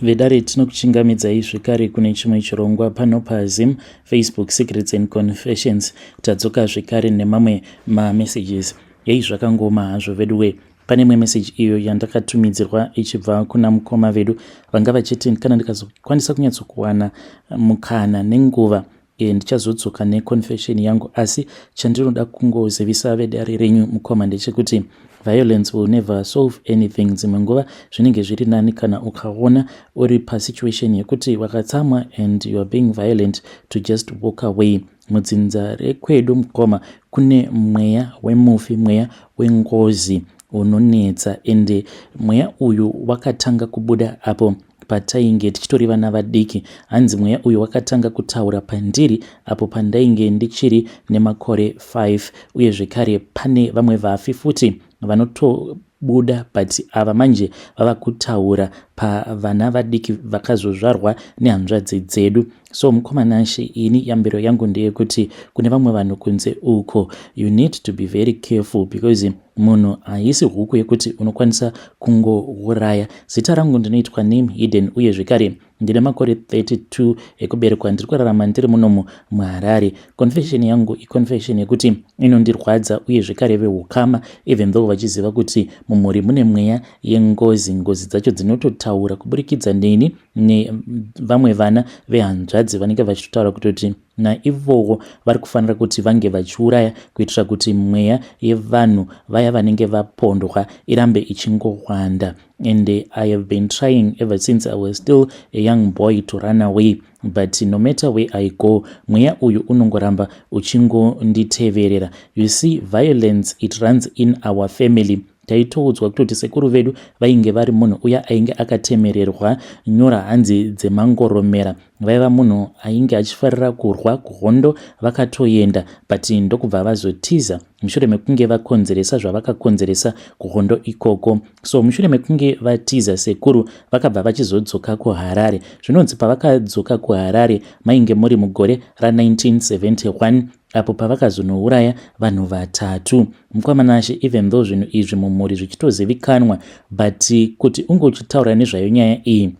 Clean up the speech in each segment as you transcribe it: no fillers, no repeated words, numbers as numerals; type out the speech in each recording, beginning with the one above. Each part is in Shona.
Vedare tinokuchingamidzai zvekare kune chimwe chirongwa pano paZim Facebook Secrets and Confessions. Tadzoka zvekare nemamwe mamessages. Yei zvakangoma hazvo veduwe. Pane imwe message iyo yandakatumidzirwa ichibva kuna mukoma vedu vanga vachiti kana ndikazokwanisa kunyatsokuwana mukana nenguva ndichazodzoka neconfession yangu, asi chandinoda kungozivisa vedare renyu mukoma ndechekuti violence will never solve anything. Dzimwe nguva zvinenge zviri nani kana ukaona uri pasituation yekuti wakatsamwa and you are being violent to just walk away. Mudzinza rekwedu mukoma kune mweya wemufi, mweya wengozi unonetsa, ende mweya uyu wakatanga kubuda apo patainge tichitori vana vadiki. Hanzi mweya uyu wakatanga kutaura pandiri apo pandainge ndichiri nemakore 5, uye zvekare pane vamwe vafi futi vanotobuda, but ava manje vava kutaura pavana vadiki vakazozvarwa nehanzvadzi dzedu. So mukomanashi, ini yambiro yangu ndeyekuti kune vamwe vanhu kunze uko, you need to be very careful, because munhu haisi huku yekuti unokwanisa kungouraya. Zita rangu ndinoitwa name hidden, uye zvekare ndine makore 32 ekuberekwa. Ndiri kurarama ndiri munomu muHarare. Confession yangu iconfession yekuti inondirwadza, uye zvekare vehukama, even though vachiziva kuti mumhuri mune mweya yengozi, ngozi dzacho dzinototaura kuburikidza neni nevamwe vana vehanzvadzi vanenge vachitotaura kutoti naivowo vari kufanira kuti vange vachiuraya kuitira kuti mweya yevanhu vaya vanenge vapondwa irambe ichingowanda. And I have been trying ever since I was still a young boy to run away, but no matter where I go, mweya uyu unongoramba uchingonditeverera. You see, violence, it runs in our family. Taitoudzwa kutoti sekuru vedu vainge vari munhu uya ainge akatemererwa nyora hanzi dzemangoromera. Vaiva munhu ainge achifarira kurwa kuhondo, vakatoenda, but ndokubva vazotiza mushure mekunge vakonzeresa zvavakakonzeresa kuhondo ikoko. So mushure mekunge vatiza sekuru vakabva vachizodzoka kuHarare. Zvinonzi pavakadzoka kuHarare mainge muri mugore ra1971, apo pavakazonouraya vanhu 3. Mukomanashi, even though zvinhu izvi mumhuri zvichitozivikanwa, but kuti unge uchitaura nezvayo nyaya iyi,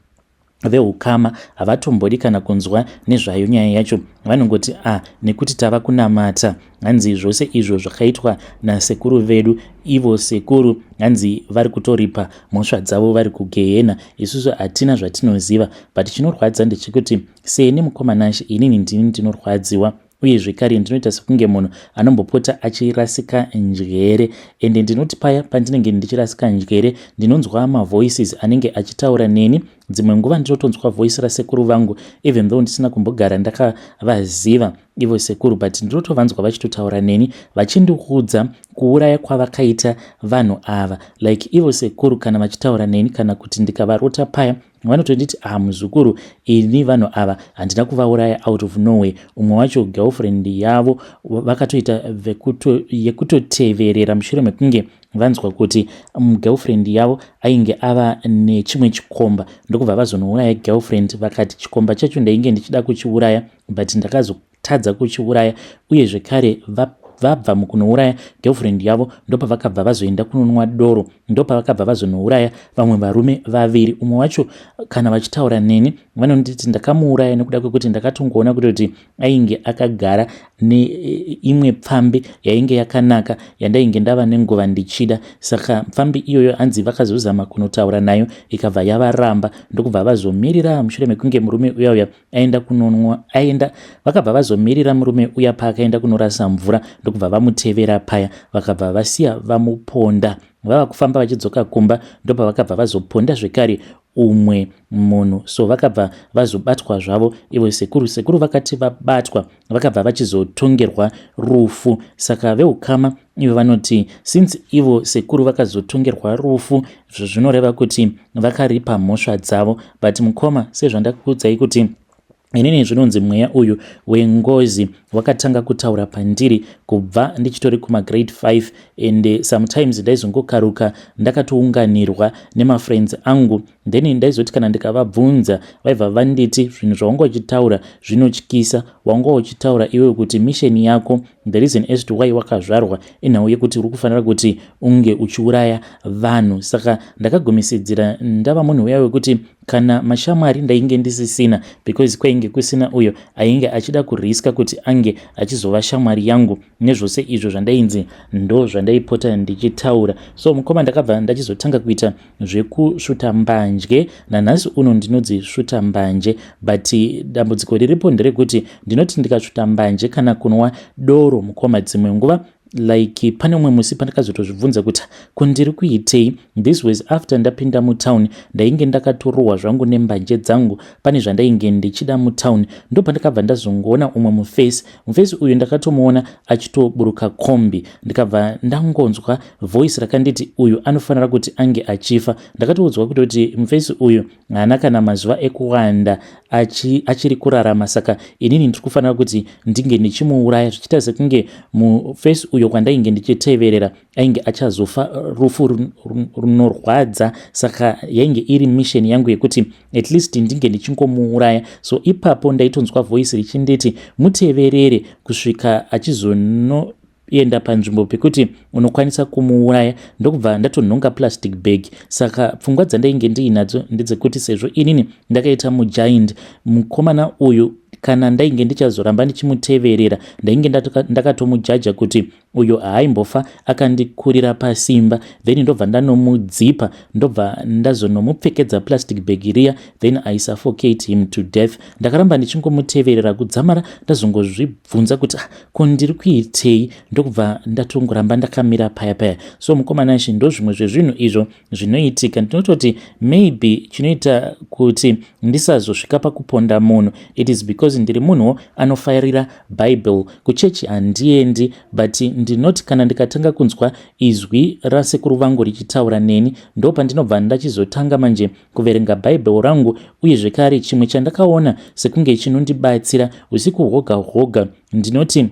vehukama havatombodi kana kunzwa nezvayo nyaya yacho. Vanongoti nekuti tava kunamata. Hanzi zvose izvo zvakaitwa nasekuru vedu, ivo sekuru hanzi vari kutoripa mhosva dzavo vari kugehena. Isusu hatina zvatinoziva, but chinorwadza ndechekuti seni mukomanashi, inini ndini ndinorwadziwa, uye zvekare ndinoita sekunge munhu anombopota achirasika njere. Ende ndinoti paya pandinenge ndichirasika njere, ndinonzwa mavoices anenge achitaura neni. Dzimwe nguva ndinotonzwa voice rasekuru vangu, even though ndisina kumbogara ndakavaziva ivo sekuru, but ndinotovanzwa vachitotaura neni vachindiudza kuuraya kwavakaita vanhu ava. Like ivo sekuru kana vachitaura neni, kana kuti ndikavarota paya, vanotonditi muzukuru, ini vanhu ava handina kuvauraya out of nowhere. Umwe wacho girlfriend yavo vakatoita yekutoteverera mushure mekunge vanzwa kuti girlfriend yavo ainge ava nechimwe chikomba, ndokubva vazonouraya girlfriend. Vakati chikomba chacho ndainge ndichida kuchiuraya, but ndakazotadza kuchiuraya, uye zvekare vabva mukunouraya girlfriend yavo ndopavakabva vazoenda kunonwa doro, ndopavakabva vazonouraya vamwe varume 2. Umwe wacho kana vachitaura neni vanonditi ndakamuuraya nekuda kwekuti ndakatongoona kuti ainge akagara neimwe pfambi yainge yakanaka yandainge ndava nenguva ndichida. Saka pfambi iyoyo hanzi vakazozama kunotaura nayo ikabva yavaramba, ndokubva vazomirira mushure mekunge murume uya aenda kunonwa, vakabva vazomirira murume uya paakaenda kunorasa mvura, ndokubva vamutevera paya, vakabva vasiya vamuponda. Vava kufamba vachidzoka kumba, ndopa vakabva vazoponda zvekare umwe munhu. So vakabva vazobatwa zvavo ivo sekuru vakati vabatwa vakabva vachizotongerwa rufu. Saka vehukama ivo vanoti since ivo sekuru vakazotongerwa rufu, zvinoreva kuti vakaripa mhosva dzavo. But mukoma, sezvandakuudzai kuti inini zvinonzi mweya uyu wengozi wakatanga kutaura pandiri kubva ndichitori kumagrade 5, and sometimes ndaizongokaruka ndakatounganirwa nemafriends angu, then ndaizoti kana ndikavabvunza vaibva vanditi zvinhu zvawanga uchitaura zvinotyisa. Wanga uchitaura iwe kuti mission yako the reason as to why wakazvarwa inhau yekuti uri kufanira kuti unge uchiuraya vanhu. Saka ndakagomisidzira ndava munhu uya wekuti kana mashamwari ndainge ndisisina, because kwainge kusina uyo ainge achida kuriska kuti ange achizova shamwari yangu nezvose izvo zvandainzi ndo zvandaipota ndichitaura. So mukoma ndakabva ndachizotanga kuita zvekusvuta mbanje, nanhasi uno ndinodzisvuta mbanje, but dambudziko riripo nderekuti ndinoti ndikasvuta mbanje kana kunwa doro mukoma dzimwe nguva like pane umwe musi pandakazotozvibvunza kuti kundiri kuitei. This was after ndapinda mutown, ndainge ndakatorohwa zvangu nembanje dzangu, pane zvandainge ndichida mutown. Ndo pandakabva ndazongoona umwe mufesi uyu ndakatomuona achitoburuka kombi, ndikabva ndangonzwa voice rakanditi uyu anofanira kuti ange achifa. Ndakatoudzwa kuti mufesi uyu haana kana mazuva ekuwanda achiri kurarama, saka inini ndiri kufanira kuti ndinge ndichimuuraya, zvichiita sekunge mufesi uyo kwandainge ndichiteverera ainge achazofa rufu runorwadza. Saka yainge iri mission yangu yekuti at least ndinge ndichingomuuraya. So ipapo ndaitonzwa voice richinditi muteverere kusvika achizonoenda panzvimbo pekuti unokwanisa kumuuraya. Ndokubva ndatonhonga plastic bag. Saka pfungwa dzandainge ndiinadzo ndedzekuti sezvo inini ndakaita mugiant, mukomana uyu kana ndainge ndichazoramba ndichimuteverera ndainge ndakatomujaja kuti uyo haaimbofa akandikurira pasimba, then ndobva ndanomudzipa, ndobva ndazonomupfekedza plastic bag riya, then I suffocate him to death. Ndakaramba ndichingomuteverera kudzamara ndazongozvibvunza kuti kundiri kuitei, ndokubva ndatongoramba ndakamira paya. So mukomana shi ndo zvimwe zvezvinhu izvo zvinoitika. Ndinototi maybe chinoita kuti ndisazosvika pakuponda munhu, it is because ndiri munhu anofarira Bible. Kuchechi handiendi, but ndinoti kana ndikatanga kunzwa izwi rasekuru vangu richitaura neni, ndo pandinobva ndachizotanga manje kuverenga Bible rangu. Uye zvekare chimwe chandakaona sekunge chinondibatsira usiku hwoga ndinoti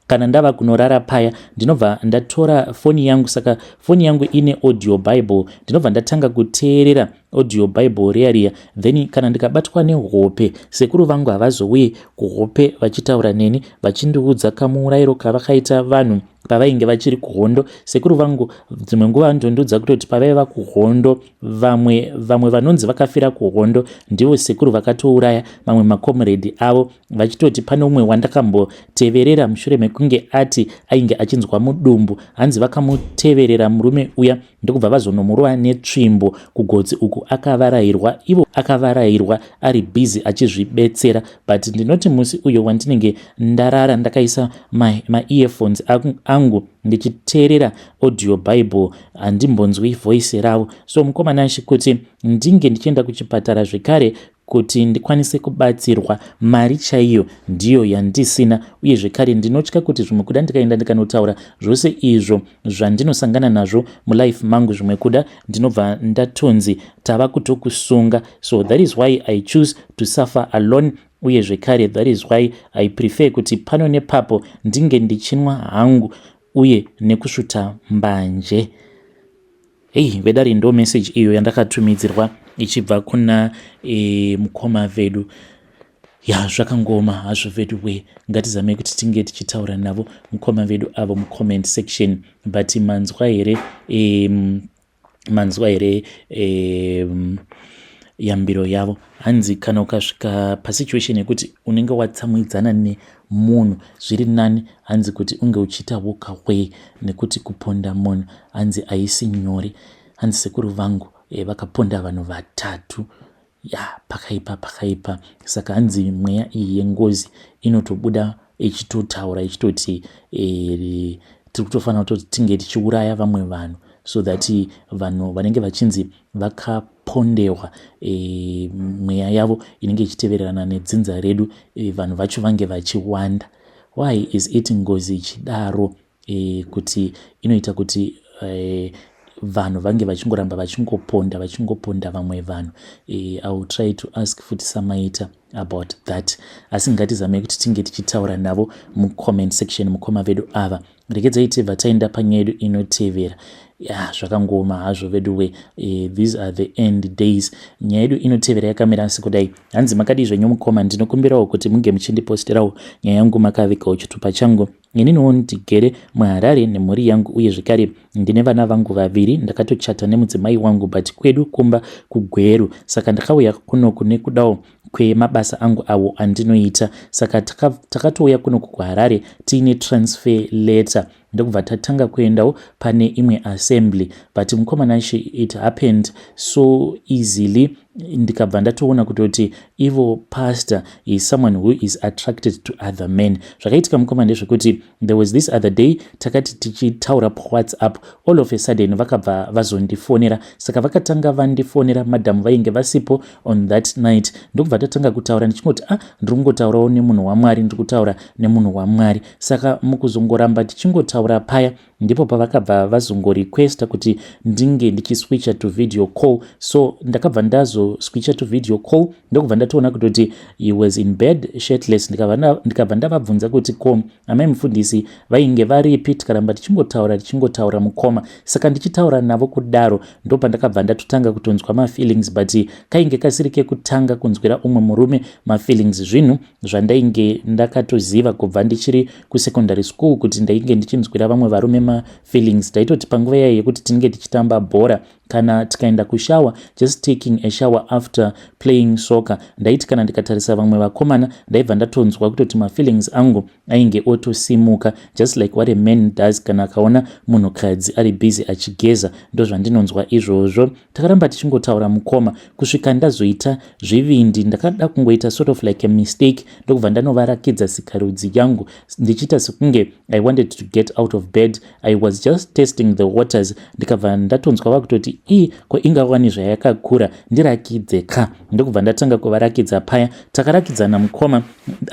kana ndava kunorara paya ndinobva ndatora foni yangu, saka foni yangu ine audio Bible, ndinobva ndatanga kuteerera audio Bible riya, then kana ndikabatwa nehope, sekuru vangu havazouye kuhope vachitaura neni vachindiudza kamuurayiro kavakaita vanhu pavainge vachiri kuhondo. Sekuru vangu dzimwe nguva ndondiudza kutoti pavaiva kuhondo, vamwe vanonzi vakafira kuhondo ndivo sekuru vakatouraya mamwe makomredi avo, vachitoti pane umwe wandakamboteverera mushure mekunge ati ainge achinzwa mudumbu, hanzi vakamuteverera murume uya ndokubva vazonomurova netsvimbo kugodzi uku akavarayirwa, ivo akavarayirwa ari busy achizvibetsera. But ndinoti musi uyo wandinenge ndarara ndakaisa ma-earphones angu ndichiteerera audio Bible, handimbonzwi voice ravo. So mukomana shi kuti ndinge ndichienda kuchipatara zvekare kuti ndikwanise kubatsirwa, mari chaiyo ndiyo yandisina. Uye zvekare ndinotya kuti zvimwe kuda ndikaenda ndikanotaura zvose izvo zvandinosangana nazvo mulife mangu, zvimwe kuda ndinobva ndatonzi tava kutokusunga. So that is why I choose to suffer alone. Uye zvekare that is why I prefer kuti pano nepapo ndinge ndichinwa hangu uye nekusvuta mbanje. Vedari ndo message iyo yandakatumidzirwa ichibva kuna mukoma vedu. Zvakangoma hazvo vedu we, ngatizame kuti tinge tichitaura navo mukoma vedu avo mucomment section. But manzwa here yambiro yavo. Hanzi kana ukasvika pasituation yekuti unenge watsamwidzana nemunhu zviri nani, hanzi kuti unge uchiita walk away, nekuti kuponda munhu hanzi haisi nyore. Hanzi sekuru vangu vakaponda vanhu 3 pakaipa. Saka hanzi mweya iyi yengozi inotobuda ichitotaura ichitoti tiri kutofanira kuti tinge tichiuraya vamwe vanhu, so that vanhu vanenge vachinzi vakapondewa mweya yavo inenge ichitevererana nedzinza redu, vanhu vacho vange vachiwanda. Why is it ngozi ichidaro? Kuti inoita kuti vanhu vange vachingoramba vachingoponda vamwe vanhu. I will try to ask futi Samaita about that. Asi ngatizame kuti tinge tichitaura navo mucomment section mukoma vedu ava. Regedzai tebva taenda panyaya yedu inotevera. Zvakangoma hazvo vedu we, these are the end days. Nyaya yedu inotevera yakamira sekudai. Hanzi makadi zvenyu mukoma, ndinokumbirawo kuti munge muchindiposterawo nyaya yangu makavikawo chitupa changu ininiwo ndigere muHarare nemhuri yangu uye zvekare ndine vana vangu vaviri. Ndakatochata nemudzimai wangu but kwedu kumba kuGweru, saka ndakauya kunoku nekudawo kwemabasa angu awo andinoita. Saka takatouya kunoku kuHarare tiine transfer letter ndokubva tatanga kuendawo pane imwe assembly, but mukomana she it happened so easily. Ndikabva ndatoona kutoti ivo pastor is someone who is attracted to other men. Zvakaitika mukoma ndezvekuti there was this other day takati tichitaura paWhatsApp, all of a sudden vakabva vazondifonera. Saka vakatanga vandifonera, madam vainge vasipo on that night. Ndokubva tatanga kutaura ndichingoti ndiri kungotaurawo nemunhu waMwari, ndiri kutaura nemunhu waMwari. Saka mukuzongoramba tichingotaura paya ndipo pavakabva vazongorequesta kuti ndinge ndichiswitcha to video call. So ndakabva ndazoswitcha to video call ndokubva ndatoona kutoti he was in bed shirtless. Ndikabva ndavabvunza kuti ko amai mufundisi vainge varipi, tikaramba tichingotaura mukoma. Saka ndichitaura navo kudaro ndopa ndakabva ndatotanga kutonzwa mafeelings, but kainge kasiri kekutanga kunzwira umwe murume mafeelings, zvinhu zvandainge ndakatoziva kubva ndichiri kusecondary school kuti ndainge ndichinzwira vamwe varume mafeelings. Taitoti panguva yayo yekuti tinenge tichitamba bhora kana tikaenda kushower, just taking a shower after playing soccer, ndaiti kana ndikatarisa vamwe vakomana ndaibva ndatonzwa kutoti mafeelings angu ainge otosimuka, just like what a man does kana akaona munhukadzi ari busy achigeza. Ndo zvandinonzwa izvozvo. Takaramba tichingotaura mukoma kusvika ndazoita zvivindi. Ndakada kungoita sort of like a mistake ndokubva ndanovarakidza sikarudzi yangu ndichiita sekunge I wanted to get out of bed. I was just testing the waters. Ndikabva ndatonzwa vakutoti ko ingawani zvayakakura ndirakidze ka. Ndokubva ndatanga kuvarakidza paya. Takarakidzana mukoma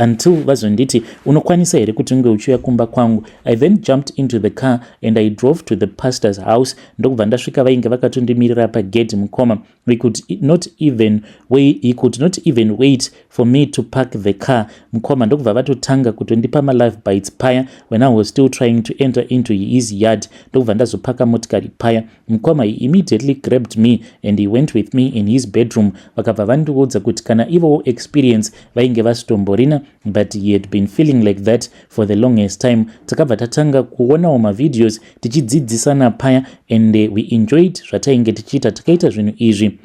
until vazonditi unokwanisa here kuti unge uchiuya kumba kwangu. I then jumped into the car and I drove to the pastor's house. Ndokubva ndasvika vainge vakatondimirira pagedhi mukoma. He could not even wait for me to park the car mukoma. Ndokubva vatotanga kutondipa life bites paya when I was still trying to enter into his yard. Ndokubva ndazopaka motikari paya mukoma. He immediately grabbed me and he went with me in his bedroom. Vakabva vandiudza kuti kana ivo experience vainge vasitomborina, but he had been feeling like that for the longest time. Takabva tatanga kuonawo mavideos tichidzidzisana paya and we enjoyed zvatainge tichiita. Takaita zvinhu izvi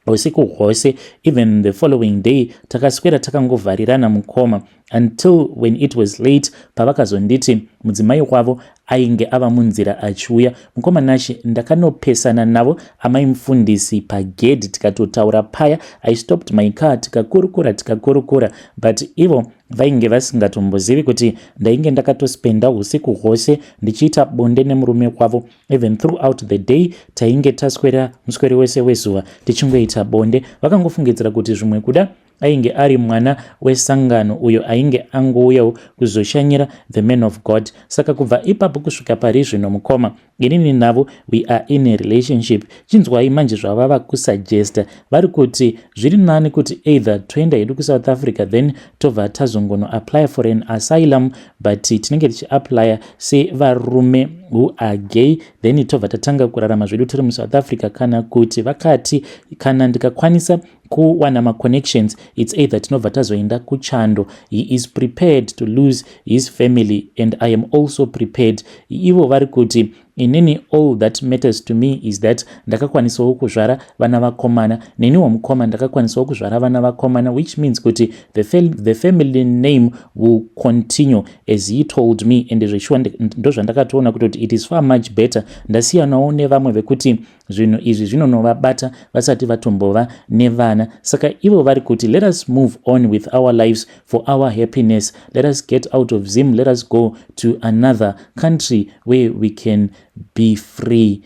usiku hwose. Even the following day takaswera takangovharirana mukoma until when it was late pavakazonditi mudzimai wavo ainge ava munzira achiuya. Mukoma nashi ndakanopesana navo amai mufundisi pagedhi tikatotaura paya. I stopped my car tikakurukura but ivo vainge vasingatombozivi kuti ndainge ndakatospenda usiku hwose ndichiita bonde nemurume wavo. Even throughout the day tainge taswera muswere wese wezuva tichingoita bonde. Vakangofungidzira kuti zvimwe kuda ainge ari mwana wesangano uyo ainge angouyawo kuzoshanyira the man of God. Saka kubva ipapo kusvika pari zvino mukoma inini navo we are in a relationship. Chinzwai manje zvavava kusuggesta vari kuti zviri nani kuti either toenda hedu kuSouth Africa then tobva tazongono apply for an asylum, but tinenge tichiaplya sevarume who are gay then tobva tatanga kurarama zvedu tiri muSouth Africa, kana kuti vakati kana ndikakwanisa kuwana maconnections it's either tinobva tazoenda kuchando. He is prepared to lose his family and I am also prepared. Ivo vari kuti inini all that matters to me is that ndakakwanisawo kuzvara vana vakomana, neniwo mukoma ndakakwanisawo kuzvara vana vakomana, which means kuti the family name will continue as he told me. And zveshuwa ndo zvandakatoona kuti it is far much better ndasiyanawo nevamwe vekuti zvinhu izvi zvinonovabata vasati vatombova nevana. Saka ivo vari kuti let us move on with our lives for our happiness. Let us get out of Zim. Let us go to another country where we can be free.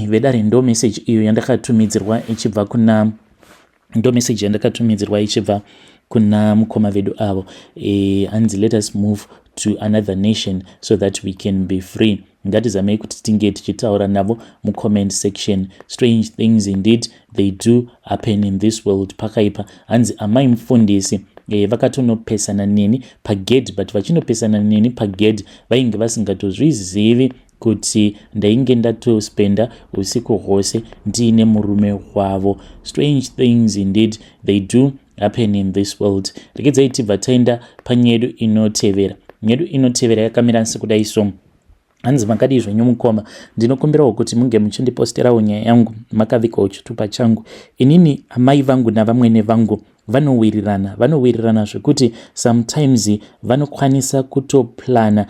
Vedare ndo message iyo yandakatumidzirwa ichibva kuna kuna mukoma vedu avo. Hanzi let us move to another nation so that we can be free. Ngatizamei kuti tinge tichitaura navo mucomment section. Strange things indeed they do happen in this world. Pakaipa hanzi amai mufundisi vakatonopesana neni pagedhi, but vachinopesana neni pagedhi vainge vasingatozvizivi kuti ndainge ndatospenda usiku hwose ndiine murume wavo. Strange things indeed they do happen in this world. Rekedzai tibva taenda panyedu inotevera. yedu inotevera yakamira sekudai so. Hanzi makadi zvenyu mukoma, ndinokumbirawo kuti munge muchindiposterawo nyaya yangu makavikawo chitupa changu. Inini amai vangu navamwene vangu vanowirirana zvekuti sometimes vanokwanisa kutoplana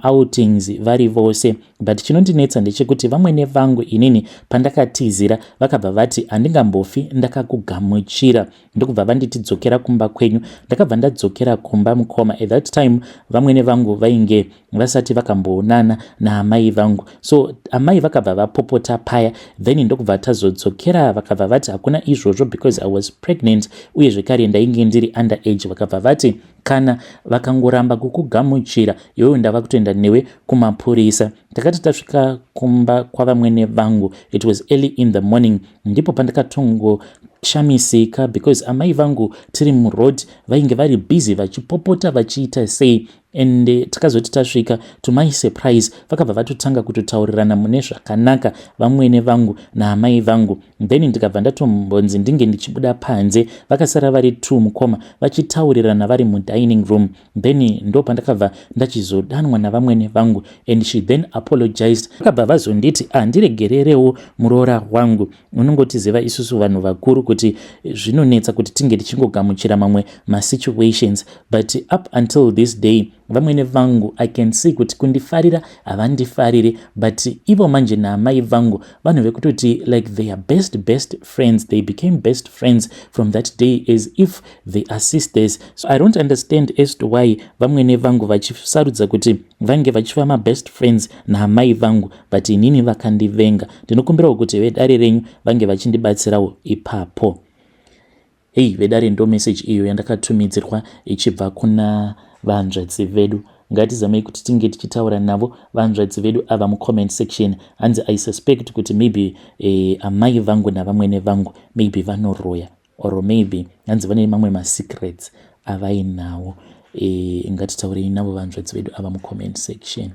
outings vari vose, but chinondinetsa ndechekuti vamwene vangu inini pandakatizira vakabva vati handingambofi ndakakugamuchira, ndokubva vanditidzokera kumba kwenyu. Ndakabva ndadzokera kumba mukoma. At that time vamwene vangu vainge vasati vakamboonana naamai vangu, so amai vakabva vapopota paya, then ndokubva tazodzokera vakabva vati hakuna izvozvo because I was pregnant uye zvekare ndainge ndiri underage. Vakabva vati kana vakangoramba kukugamuchira iwewe ndava kutoenda newe kumapurisa. Takati tasvika kumba kwavamwene vangu, it was early in the morning, ndipo pandakatongoshamisika because amai vangu tiri muroad vainge vari busy vachipopota vachiita sei. And takazoti tasvika to my surprise vakabva vatotanga kutotaurirana mune zvakanaka vamwene vangu naamai vangu. Then ndikabva ndatombonzi ndinge ndichibuda panze, vakasara vari 2 mukoma vachitaurirana vari mudining room. Then ndo pandakabva ndachizodanwa navamwene vangu and she then apologized. Vakabva vazonditi ndiregererewo muroora wangu, unongotiziva isusu vanhu vakuru kuti zvinonetsa kuti tinge tichingogamuchira mamwe masituations, but up until this day vamwene vangu I can see kuti kundifarira havandifariri, but ivo manje naamai vangu vanhu vekutoti like they are best friends. They became best friends from that day as if they are sisters. So I don't understand as to why vamwene vangu vachisarudza kuti vange vachiva mabest friends naamai vangu, but inini vakandivenga. Ndinokumbirawo kuti vedare renyu vange vachindibatsirawo ipapo. Hey, vedare ndo message iyo yandakatumidzirwa ichibva kuna vanzvadzi vedu. Ngatizamei kuti tinge tichitaura navo vanzvadzi vedu ava mucomment section. Hanzi I suspect kuti maybe amai vangu navamwene vangu maybe vanoroya, or maybe hanzi vane mamwe masecrets avainawo. Ngatitaurei navo vanzvadzi vedu ava mucomment section.